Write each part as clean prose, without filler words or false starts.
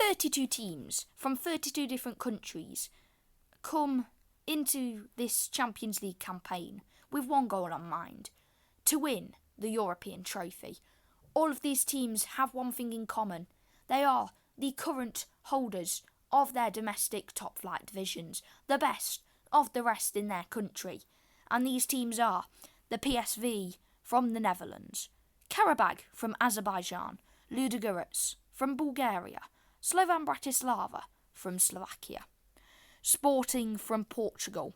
32 teams from 32 different countries come into this Champions League campaign with one goal in mind: to win the European trophy. All of these teams have one thing in common: they are the current holders of their domestic top flight divisions, the best of the rest in their country. And these teams are the PSV from the Netherlands, Karabakh from Azerbaijan, Ludogorets from Bulgaria, Slovan Bratislava from Slovakia, Sporting from Portugal,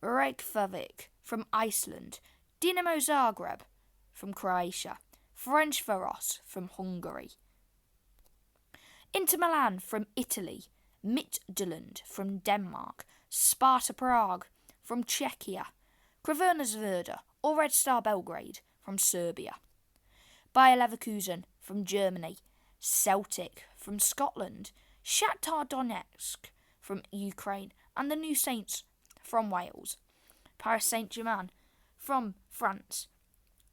Reykjavik from Iceland, Dinamo Zagreb from Croatia, Ferencváros from Hungary, Inter Milan from Italy, Midtjylland from Denmark, Sparta Prague from Czechia, Crvena Zvezda or Red Star Belgrade from Serbia, Bayer Leverkusen from Germany, Celtic from Scotland, Shakhtar Donetsk from Ukraine, and the New Saints from Wales, Paris Saint-Germain from France,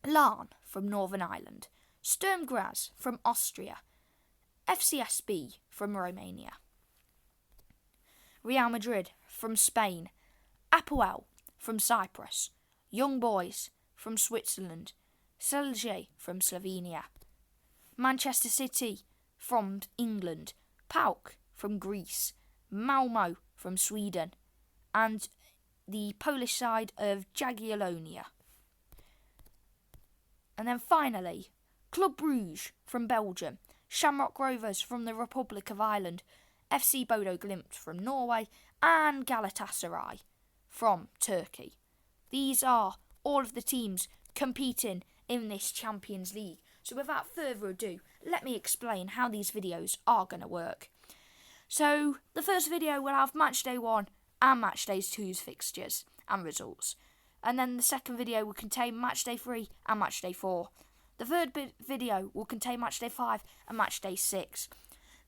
Larn from Northern Ireland, Sturm Graz from Austria, FCSB from Romania, Real Madrid from Spain, Apoel from Cyprus, Young Boys from Switzerland, Celje from Slovenia, Manchester City from England, PAOK from Greece, Malmo from Sweden, and the Polish side of Jagiellonia. And then finally, Club Brugge from Belgium, Shamrock Rovers from the Republic of Ireland, FC Bodo Glimt from Norway, and Galatasaray from Turkey. These are all of the teams competing in this Champions League. So without further ado, let me explain how these videos are going to work. So the first video will have Matchday 1 and Matchday 2's fixtures and results. And then the second video will contain Matchday 3 and Matchday 4. The third video will contain Matchday 5 and Matchday 6.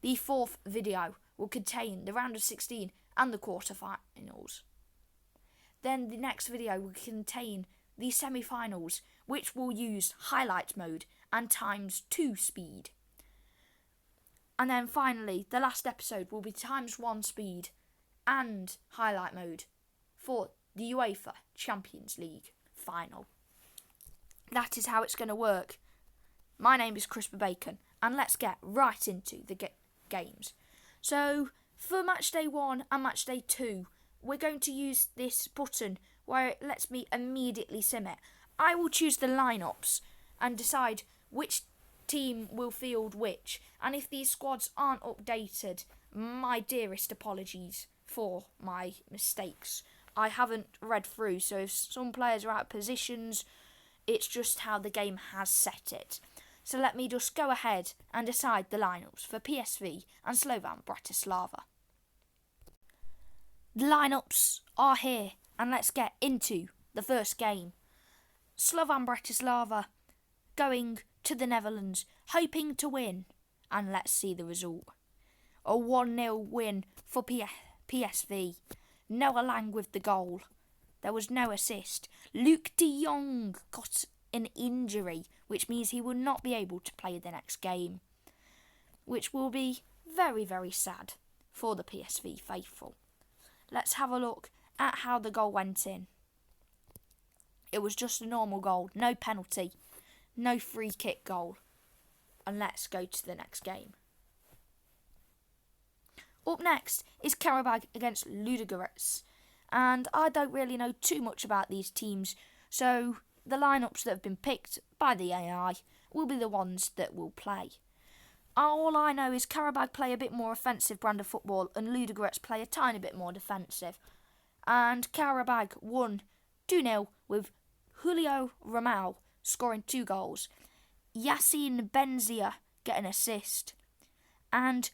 The fourth video will contain the round of 16 and the quarterfinals. Then the next video will contain the semi-finals, which will use highlight mode and ×2 speed. And then finally, the last episode will be ×1 speed and highlight mode for the UEFA Champions League final. That is how it's going to work. My name is Crispy Bacon, and let's get right into the games. So, for Matchday 1 and Matchday 2, we're going to use this button where it lets me immediately sim it. I will choose the lineups and decide which team will field which. And if these squads aren't updated, my dearest apologies for my mistakes. I haven't read through, so if some players are out of positions, it's just how the game has set it. So let me just go ahead and decide the lineups for PSV and Slovan Bratislava. The lineups are here, and let's get into the first game. Slovan Bratislava going to the Netherlands, hoping to win, and let's see the result. A 1-0 win for PSV. Noah Lang with the goal. There was no assist. Luke de Jong got an injury, which means he will not be able to play the next game, which will be very, very sad for the PSV faithful. Let's have a look at how the goal went in. It was just a normal goal, no penalty, no free kick goal. And let's go to the next game. Up next is Karabakh against Ludogorets. And I don't really know too much about these teams, so the lineups that have been picked by the AI will be the ones that will play. All I know is Karabakh play a bit more offensive brand of football and Ludogorets play a tiny bit more defensive. And Karabakh won 2-0 with Julio Romao scoring 2 goals, Yasin Benzia getting an assist, and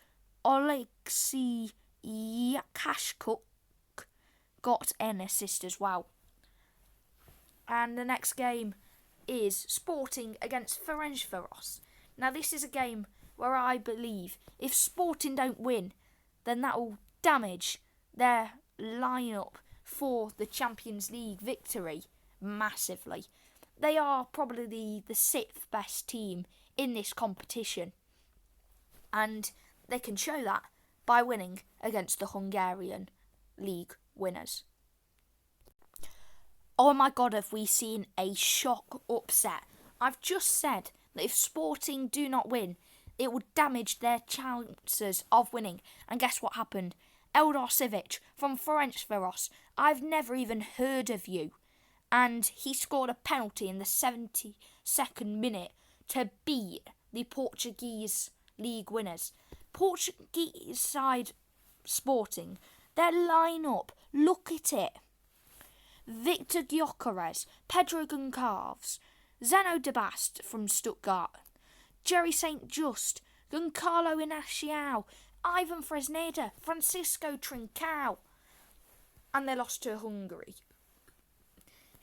Oleksiy Yakashkuk got an assist as well. And the next game is Sporting against Ferencváros. Now this is a game where I believe if Sporting don't win, then that will damage their lineup for the Champions League victory massively. They are probably the 6th best team in this competition, and they can show that by winning against the Hungarian league winners. Oh my God, have we seen a shock upset? I've just said that if Sporting do not win, it would damage their chances of winning. And guess what happened? Eldar Sivic from Ferencváros, I've never even heard of you. And he scored a penalty in the 72nd minute to beat the Portuguese league winners. Portuguese side Sporting, their lineup, look at it. Victor Gyökeres, Pedro Goncalves, Zeno de Bast from Stuttgart, Jerry St. Just, Giancarlo Inaciao, Ivan Fresneda, Francisco Trincao, and they lost to Hungary.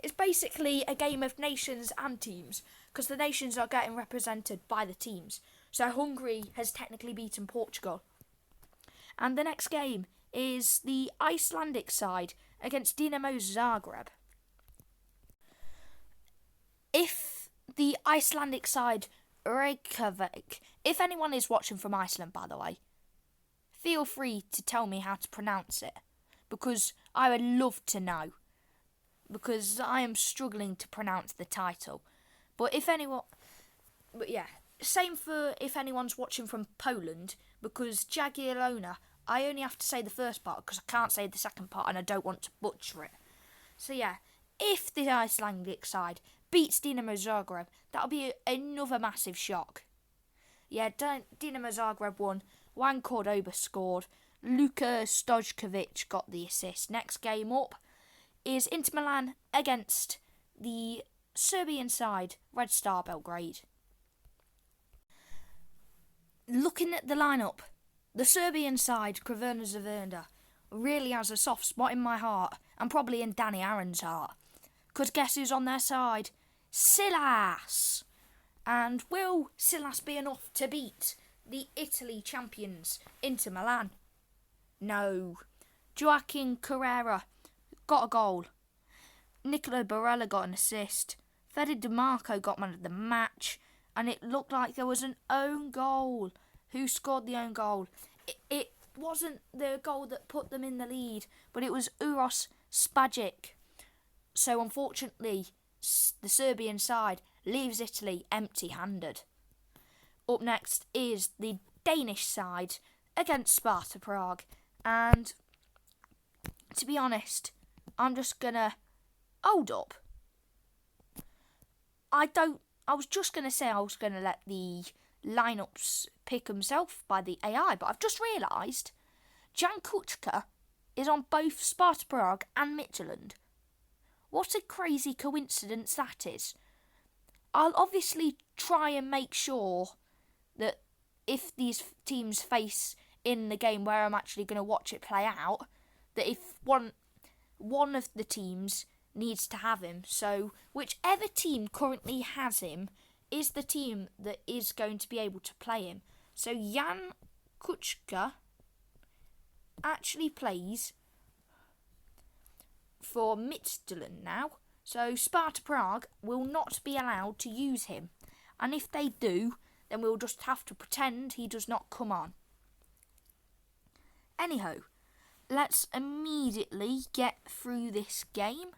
It's basically a game of nations and teams, because the nations are getting represented by the teams. So Hungary has technically beaten Portugal. And the next game is the Icelandic side against Dinamo Zagreb. If the Icelandic side Reykjavik, if anyone is watching from Iceland, by the way, feel free to tell me how to pronounce it, because I would love to know, because I am struggling to pronounce the title. But same for if anyone's watching from Poland, because Jagiellona, I only have to say the first part because I can't say the second part and I don't want to butcher it. So yeah, if the Icelandic side beats Dinamo Zagreb, that'll be another massive shock. Yeah, Dinamo Zagreb won, Juan Cordoba scored, Luka Stojkovic got the assist. Next game up is Inter Milan against the Serbian side, Red Star Belgrade. Looking at the lineup, the Serbian side, Crvena Zvezda, really has a soft spot in my heart, and probably in Danny Aaron's heart. Because guess who's on their side? Silas! And will Silas be enough to beat the Italy champions, Inter Milan? No. Joaquin Carrera got a goal. Nicola Barella got an assist. Fede DiMarco got man of the match. And it looked like there was an own goal. Who scored the own goal? It wasn't the goal that put them in the lead, but it was Uros Spajic. So unfortunately, the Serbian side leaves Italy empty-handed. Up next is the Danish side against Sparta Prague. And to be honest, I'm just going to hold up. I was just going to say I was going to let the lineups pick himself by the AI, but I've just realised Jan Kuchka is on both Sparta Prague and Midtjylland. What a crazy coincidence that is. I'll obviously try and make sure that if these teams face in the game where I'm actually going to watch it play out, that if one of the teams needs to have him, so whichever team currently has him is the team that is going to be able to play him. So Jan Kuchka actually plays for Midtjylland now, so Sparta Prague will not be allowed to use him, and if they do, then we'll just have to pretend he does not come on. Anyhow, let's immediately get through this game.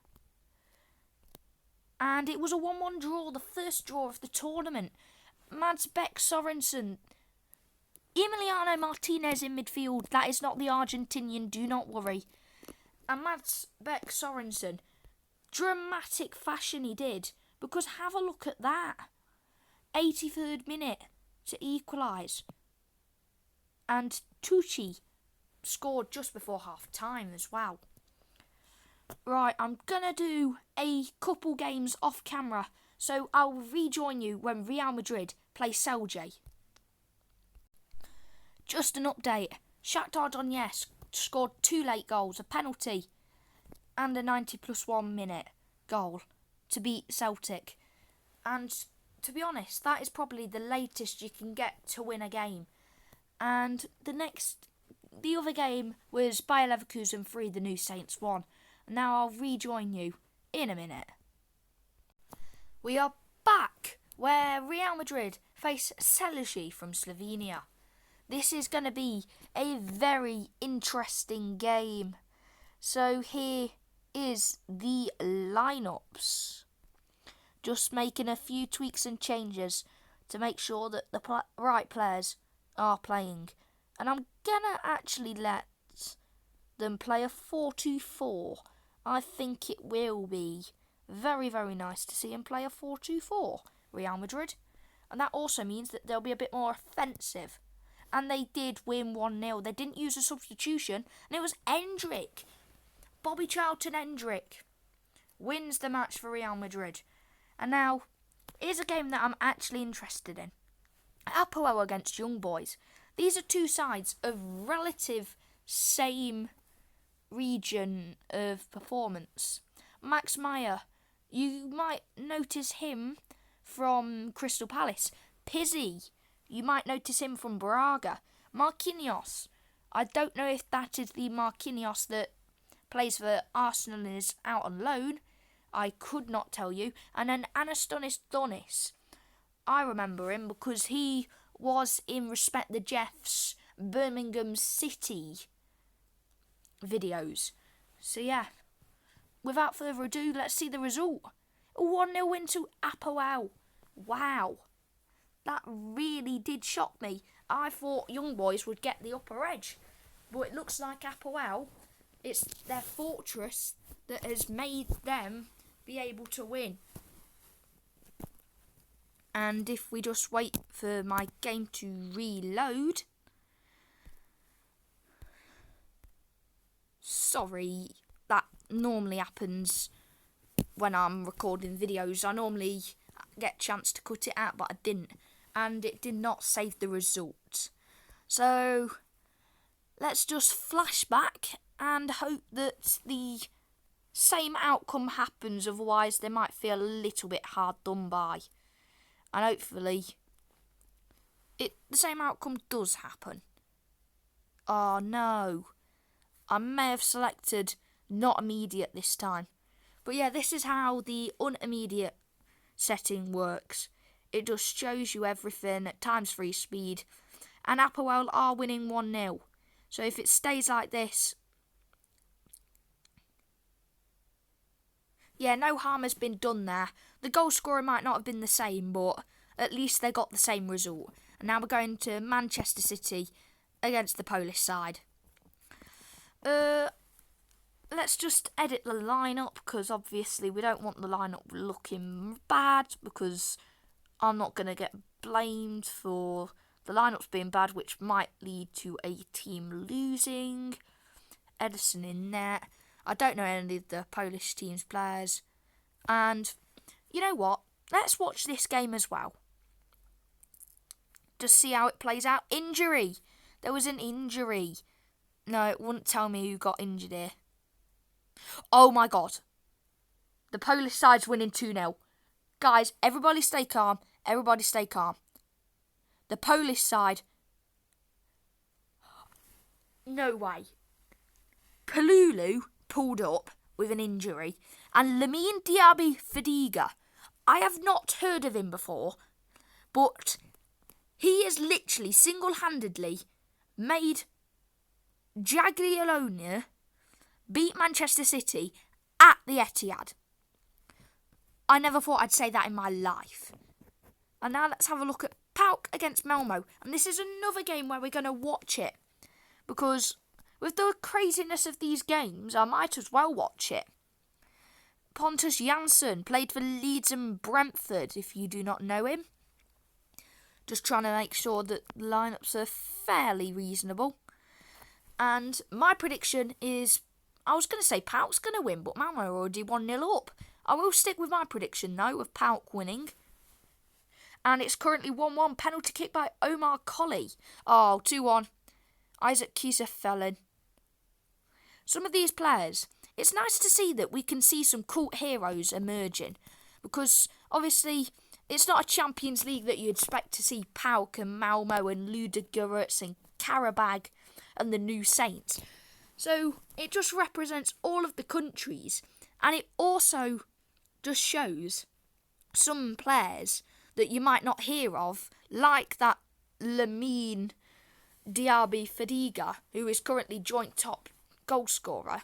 And it was a 1-1 draw, the first draw of the tournament. Mads Beck Sorensen, Emiliano Martinez in midfield. That is not the Argentinian, do not worry. And Mads Beck Sorensen, dramatic fashion he did. Because have a look at that. 83rd minute to equalise. And Tucci scored just before half time as well. Right, I'm going to do a couple games off camera, so I'll rejoin you when Real Madrid play Celje. Just an update, Shakhtar Donetsk scored 2 late goals, a penalty and a 90+1 minute goal to beat Celtic. And to be honest, that is probably the latest you can get to win a game. And the other game was Bayer Leverkusen 3, the New Saints 1. Now I'll rejoin you in a minute. We are back where Real Madrid face Celje from Slovenia. This is going to be a very interesting game. So here is the lineups. Just making a few tweaks and changes to make sure that the right players are playing. And I'm going to actually let them play a 4-2-4. I think it will be very, very nice to see him play a 4-2-4, Real Madrid. And that also means that they'll be a bit more offensive. And they did win 1-0. They didn't use a substitution, and it was Endrick. Bobby Charlton Endrick wins the match for Real Madrid. And now, here's a game that I'm actually interested in. Apoel against Young Boys. These are two sides of relative same region of performance. Max Meyer, you might notice him from Crystal Palace. Pizzi, you might notice him from Braga. Marquinhos, I don't know if that is the Marquinhos that plays for Arsenal and is out on loan. I could not tell you. And then Anastonis Donis, I remember him because he was in Respect the Jeffs Birmingham City videos. So yeah, without further ado, let's see the result. A 1-0 win to Apoel. Wow, that really did shock me. I thought Young Boys would get the upper edge, but it looks like Apoel, it's their fortress that has made them be able to win. And if we just wait for my game to reload. Sorry, that normally happens when I'm recording videos. I normally get a chance to cut it out, but I didn't. And it did not save the result. So, let's just flash back and hope that the same outcome happens. Otherwise, they might feel a little bit hard done by. And hopefully, the same outcome does happen. Oh no. I may have selected not immediate this time. But yeah, this is how the unimmediate setting works. It just shows you everything at times 3 speed. And Apoel are winning 1-0. So if it stays like this, yeah, no harm has been done there. The goal scoring might not have been the same, but at least they got the same result. And now we're going to Manchester City against the Polish side. Let's just edit the lineup, because obviously we don't want the lineup looking bad, because I'm not going to get blamed for the lineups being bad, which might lead to a team losing. Edison in net. I don't know any of the Polish team's players. And you know what? Let's watch this game as well. Just see how it plays out. Injury. There was an injury. No, it wouldn't tell me who got injured here. Oh my god. The Polish side's winning 2-0. Guys, everybody stay calm. Everybody stay calm. The Polish side. No way. Palulu pulled up with an injury. And Lamine Diaby Fadiga. I have not heard of him before. But he has literally single-handedly made Jagiellonia beat Manchester City at the Etihad. I never thought I'd say that in my life. And now let's have a look at PAOK against Malmo. And this is another game where we're going to watch it. Because with the craziness of these games, I might as well watch it. Pontus Jansson played for Leeds and Brentford, if you do not know him. Just trying to make sure that the lineups are fairly reasonable. And my prediction is, I was going to say PAOK's going to win, but Malmo are already 1-0 up. I will stick with my prediction, though, of PAOK winning. And it's currently 1-1. Penalty kick by Omar Colley. Oh, 2-1. Isaac Kieser fell in. Some of these players, it's nice to see that we can see some cult heroes emerging. Because, obviously, it's not a Champions League that you expect to see PAOK and Malmo and Ludogorets and Karabag and the New Saints. So, it just represents all of the countries. And it also just shows some players that you might not hear of, like that Lamine Diaby Fadiga, who is currently joint top goal scorer.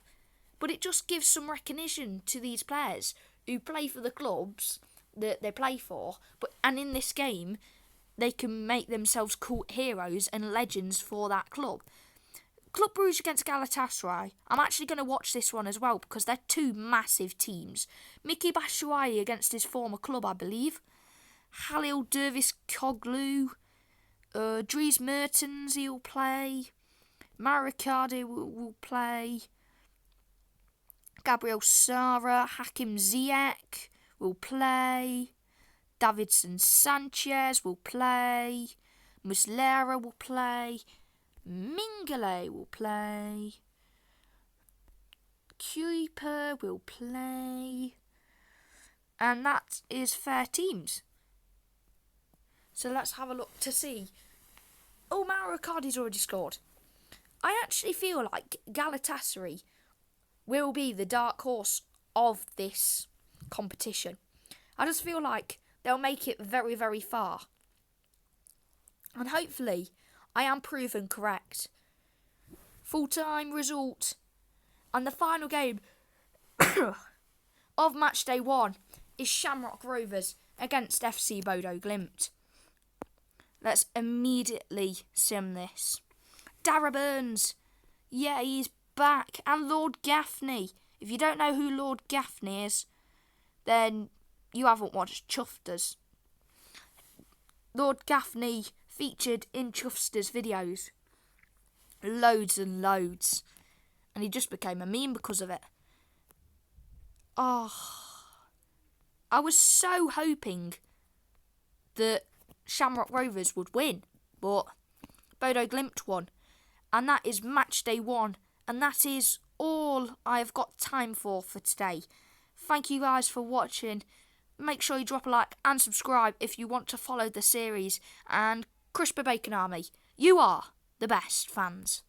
But it just gives some recognition to these players who play for the clubs that they play for, and in this game they can make themselves cult heroes and legends for that club. Club Brugge against Galatasaray. I'm actually going to watch this one as well because they're two massive teams. Miki Batshuayi against his former club, I believe. Halil Derviskoglu, Dries Mertens, he'll play. Maricade will play. Gabriel Sara, Hakim Ziyech will play. Davidson Sanchez will play. Muslera will play. Mingale will play. Kuiper will play. And that is fair teams. So let's have a look to see. Oh, Mauro Icardi's already scored. I actually feel like Galatasaray will be the dark horse of this competition. I just feel like they'll make it very, very far. And hopefully I am proven correct. Full-time result. And the final game of match day 1 is Shamrock Rovers against FC Bodo Glimt. Let's immediately sim this. Dara Burns. Yeah, he's back. And Lord Gaffney. If you don't know who Lord Gaffney is, then you haven't watched Chufters. Lord Gaffney featured in Chufters videos. Loads and loads. And he just became a meme because of it. Oh, I was so hoping that Shamrock Rovers would win, but Bodo Glimt won. And that is match day 1. And that is all I have got time for today. Thank you guys for watching. Make sure you drop a like and subscribe if you want to follow the series. And Crisper Bacon Army, you are the best fans.